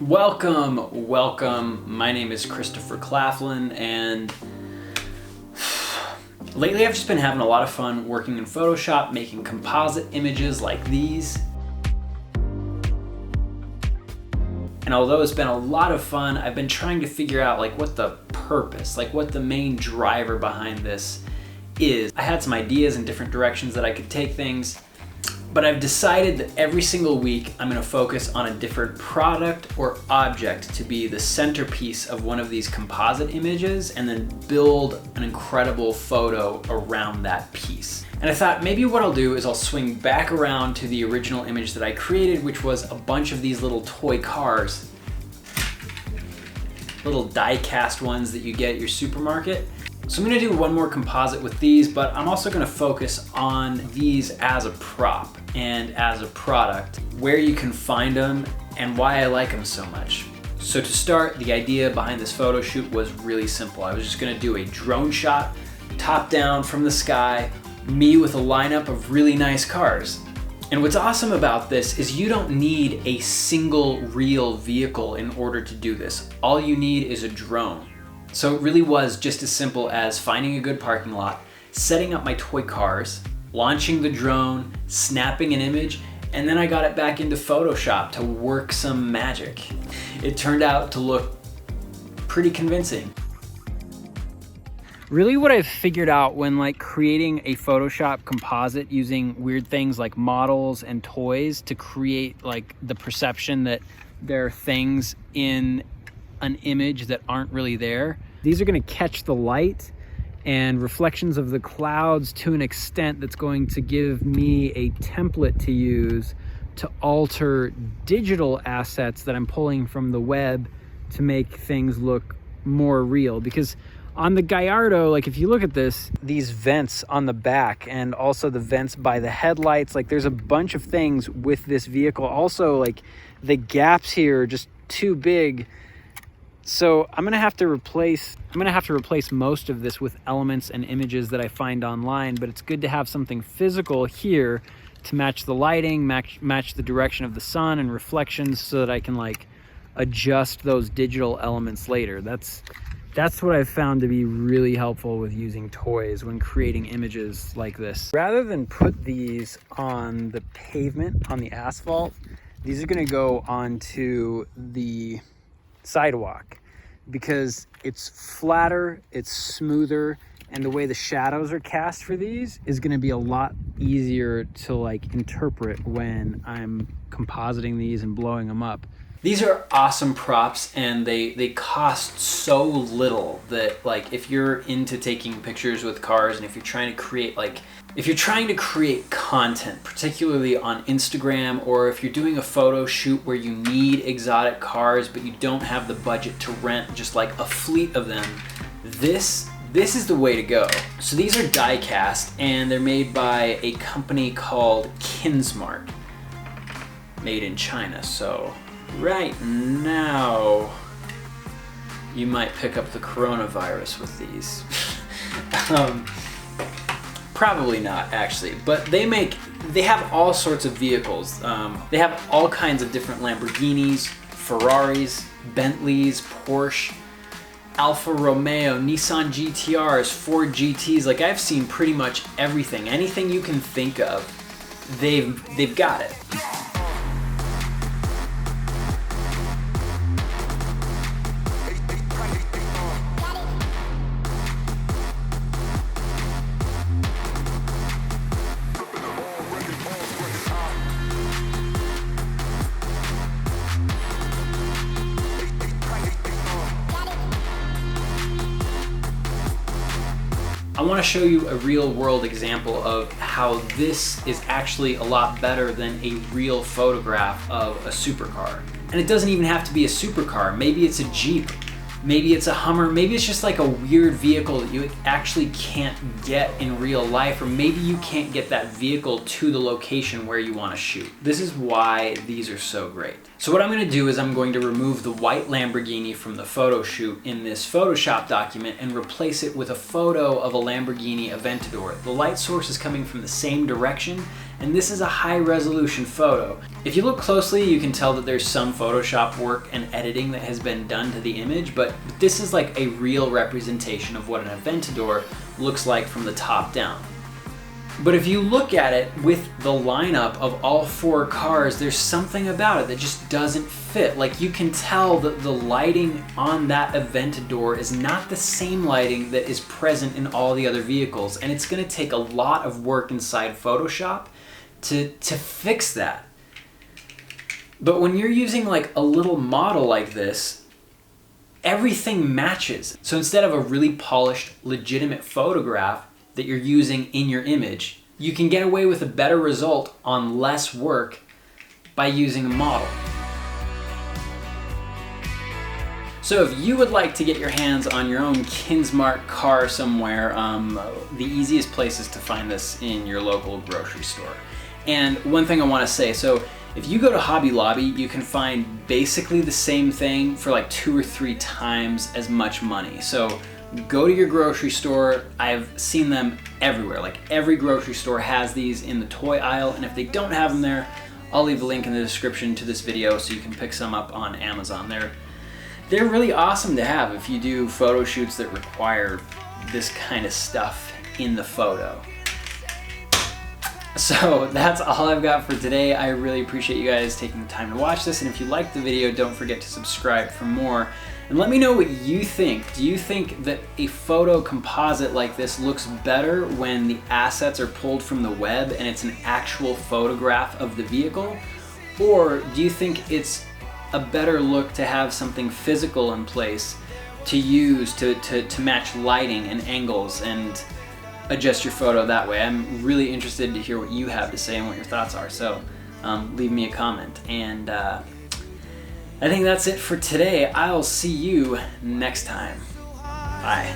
Welcome. My name is Christopher Claflin, and lately I've just been having a lot of fun working in Photoshop, making composite images like these. And although it's been a lot of fun, I've been trying to figure out what the purpose, what the main driver behind this is. I had some ideas in different directions that I could take things, but I've decided that every single week I'm gonna focus on a different product or object to be the centerpiece of one of these composite images and then build an incredible photo around that piece. And I thought maybe what I'll do is I'll swing back around to the original image that I created, which was a bunch of these little toy cars, little die-cast ones that you get at your supermarket. So I'm gonna do one more composite with these, but I'm also gonna focus on these as a prop and as a product, where you can find them and why I like them so much. So to start, the idea behind this photo shoot was really simple. I was just gonna do a drone shot, top down from the sky, me with a lineup of really nice cars. And what's awesome about this is you don't need a single real vehicle in order to do this. All you need is a drone. So it really was just as simple as finding a good parking lot, setting up my toy cars, launching the drone, snapping an image, and then I got it back into Photoshop to work some magic. It turned out to look pretty convincing. Really what I've figured out when creating a Photoshop composite using weird things like models and toys to create the perception that there are things in an image that aren't really there. These are going to catch the light and reflections of the clouds to an extent that's going to give me a template to use to alter digital assets that I'm pulling from the web to make things look more real. Because on the Gallardo, if you look at this, these vents on the back and also the vents by the headlights, there's a bunch of things with this vehicle. Also, the gaps here are just too big. So I'm gonna have to replace most of this with elements and images that I find online, but it's good to have something physical here to match the lighting, match the direction of the sun and reflections so that I can adjust those digital elements later. That's what I've found to be really helpful with using toys when creating images like this. Rather than put these on the pavement, on the asphalt, these are gonna go onto the sidewalk because it's flatter, it's smoother, and the way the shadows are cast for these is going to be a lot easier to interpret when I'm compositing these and blowing them up. These are awesome props, and they cost so little that if you're into taking pictures with cars and if you're trying to create content, particularly on Instagram, or if you're doing a photo shoot where you need exotic cars but you don't have the budget to rent just a fleet of them, this is the way to go. So these are die cast, and they're made by a company called Kinsmart, made in China. So right now, you might pick up the coronavirus with these. Probably not, actually, but they have all sorts of vehicles. They have all kinds of different Lamborghinis, Ferraris, Bentleys, Porsche, Alfa Romeo, Nissan GTRs, Ford GTs. I've seen pretty much everything. Anything you can think of, they've got it. I want to show you a real world example of how this is actually a lot better than a real photograph of a supercar. And it doesn't even have to be a supercar. Maybe it's a Jeep, maybe it's a Hummer, maybe it's just a weird vehicle that you actually can't get in real life, or maybe you can't get that vehicle to the location where you want to shoot. This is why these are so great. So what I'm going to do is I'm going to remove the white Lamborghini from the photo shoot in this Photoshop document and replace it with a photo of a Lamborghini Aventador. The light source is coming from the same direction, And this is a high resolution photo. If you look closely, you can tell that there's some Photoshop work and editing that has been done to the image, but this is like a real representation of what an Aventador looks like from the top down. But if you look at it with the lineup of all 4 cars, there's something about it that just doesn't fit. Like, you can tell that the lighting on that Aventador is not the same lighting that is present in all the other vehicles, and it's gonna take a lot of work inside Photoshop to fix that. But when you're using like a little model like this, everything matches. So instead of a really polished, legitimate photograph that you're using in your image, you can get away with a better result on less work by using a model. So if you would like to get your hands on your own Kinsmart car somewhere, the easiest place is to find this in your local grocery store. And one thing I want to say, so if you go to Hobby Lobby, you can find basically the same thing for like 2 or 3 times as much money. So go to your grocery store. I've seen them everywhere. Like, every grocery store has these in the toy aisle, and if they don't have them there, I'll leave a link in the description to this video so you can pick some up on Amazon. They're really awesome to have if you do photo shoots that require this kind of stuff in the photo. So that's all I've got for today. I really appreciate you guys taking the time to watch this, and if you liked the video, don't forget to subscribe for more. And let me know what you think. Do you think that a photo composite like this looks better when the assets are pulled from the web and it's an actual photograph of the vehicle? Or do you think it's a better look to have something physical in place to use to match lighting and angles and adjust your photo that way? I'm really interested to hear what you have to say and what your thoughts are, so leave me a comment. And I think that's it for today. I'll see you next time. Bye.